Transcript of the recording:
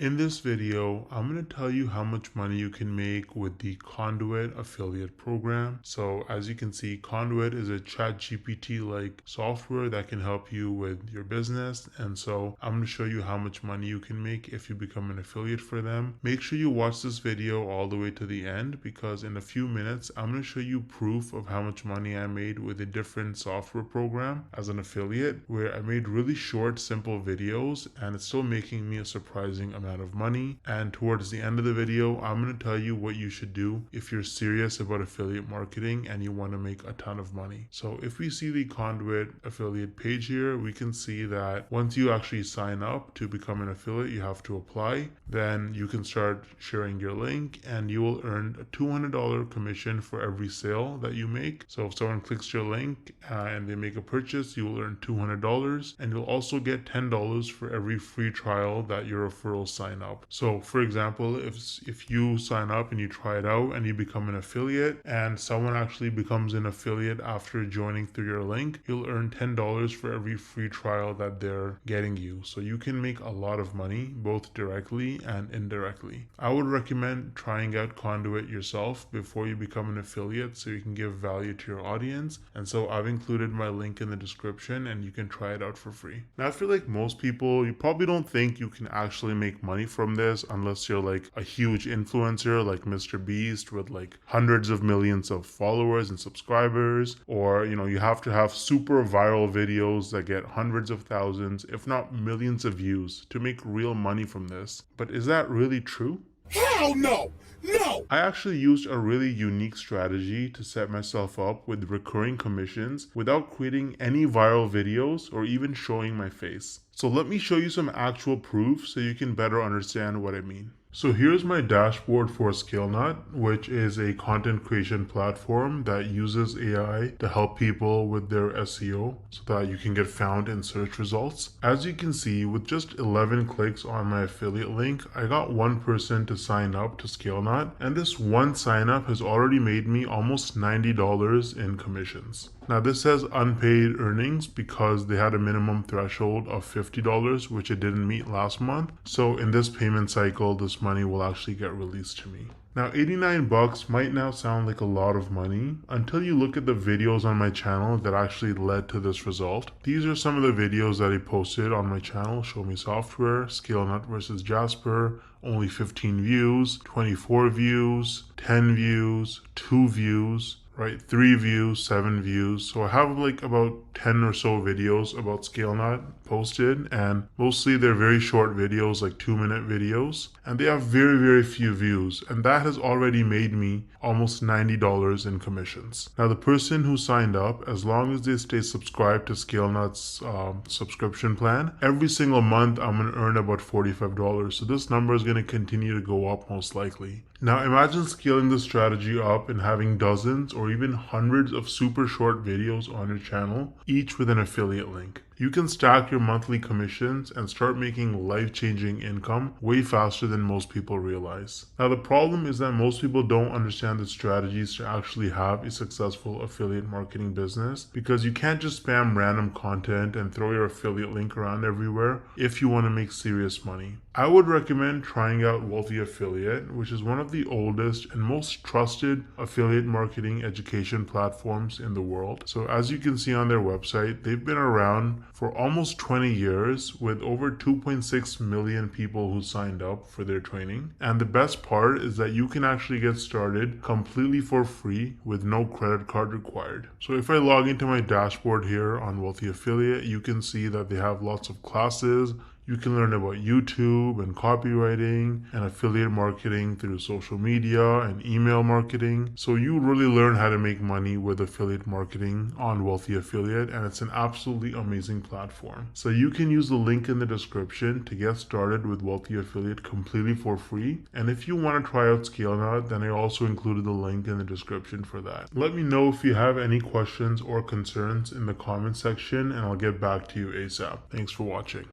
In this video, I'm going to tell you how much money you can make with the Conduit affiliate program. So as you can see, Conduit is a ChatGPT-like software that can help you with your business. And so I'm going to show you how much money you can make if you become an affiliate for them. Make sure you watch this video all the way to the end because in a few minutes, I'm going to show you proof of how much money I made with a different software program as an affiliate where I made really short, simple videos and it's still making me a surprising amount of money. And towards the end of the video, I'm going to tell you what you should do if you're serious about affiliate marketing and you want to make a ton of money. So if we see the Conduit affiliate page here, we can see that once you actually sign up to become an affiliate, you have to apply. Then you can start sharing your link and you will earn a $200 commission for every sale that you make. So if someone clicks your link and they make a purchase, you will earn $200 and you'll also get $10 for every free trial that your referral sign up. So for example, if you sign up and you try it out and you become an affiliate and someone actually becomes an affiliate after joining through your link, you'll earn $10 for every free trial that they're getting you. So you can make a lot of money both directly and indirectly. I would recommend trying out Conduit yourself before you become an affiliate so you can give value to your audience. And so I've included my link in the description and you can try it out for free. Now I feel like most people, you probably don't think you can actually make money from this unless you're like a huge influencer like Mr. Beast with like hundreds of millions of followers and subscribers, or you have to have super viral videos that get hundreds of thousands if not millions of views to make real money from this. But is that really true? Hell no! No! I actually used a really unique strategy to set myself up with recurring commissions without creating any viral videos or even showing my face. So let me show you some actual proof so you can better understand what I mean. So here's my dashboard for ScaleNut, which is a content creation platform that uses AI to help people with their SEO so that you can get found in search results. As you can see, with just 11 clicks on my affiliate link, I got one person to sign up to ScaleNut, and this one sign up has already made me almost $90 in commissions. Now this says unpaid earnings because they had a minimum threshold of $50, which it didn't meet last month. So in this payment cycle, this money will actually get released to me. Now 89 bucks might now sound like a lot of money until you look at the videos on my channel that actually led to this result. These are some of the videos that I posted on my channel: Show Me Software, ScaleNut versus Jasper, only 15 views, 24 views, 10 views, 2 views, right? 3 views, 7 views. So I have like about 10 or so videos about ScaleNut posted, and mostly they're very short videos, like 2-minute videos, and they have very, very few views, and that has already made me almost $90 in commissions. Now the person who signed up, as long as they stay subscribed to ScaleNut's subscription plan, every single month I'm going to earn about $45. So this number is going to continue to go up most likely. Now imagine scaling this strategy up and having dozens or even hundreds of super short videos on your channel, each with an affiliate link. You can stack your monthly commissions and start making life-changing income way faster than most people realize. Now the problem is that most people don't understand the strategies to actually have a successful affiliate marketing business, because you can't just spam random content and throw your affiliate link around everywhere if you want to make serious money. I would recommend trying out Wealthy Affiliate, which is one of the oldest and most trusted affiliate marketing education platforms in the world. So as you can see on their website, they've been around for almost 20 years with over 2.6 million people who signed up for their training. And the best part is that you can actually get started completely for free with no credit card required. So if I log into my dashboard here on Wealthy Affiliate, you can see that they have lots of classes. You can learn about YouTube and copywriting and affiliate marketing through social media and email marketing. So you really learn how to make money with affiliate marketing on Wealthy Affiliate, and it's an absolutely amazing platform. So you can use the link in the description to get started with Wealthy Affiliate completely for free. And if you want to try out ScaleNut, then I also included the link in the description for that. Let me know if you have any questions or concerns in the comment section and I'll get back to you ASAP. Thanks for watching.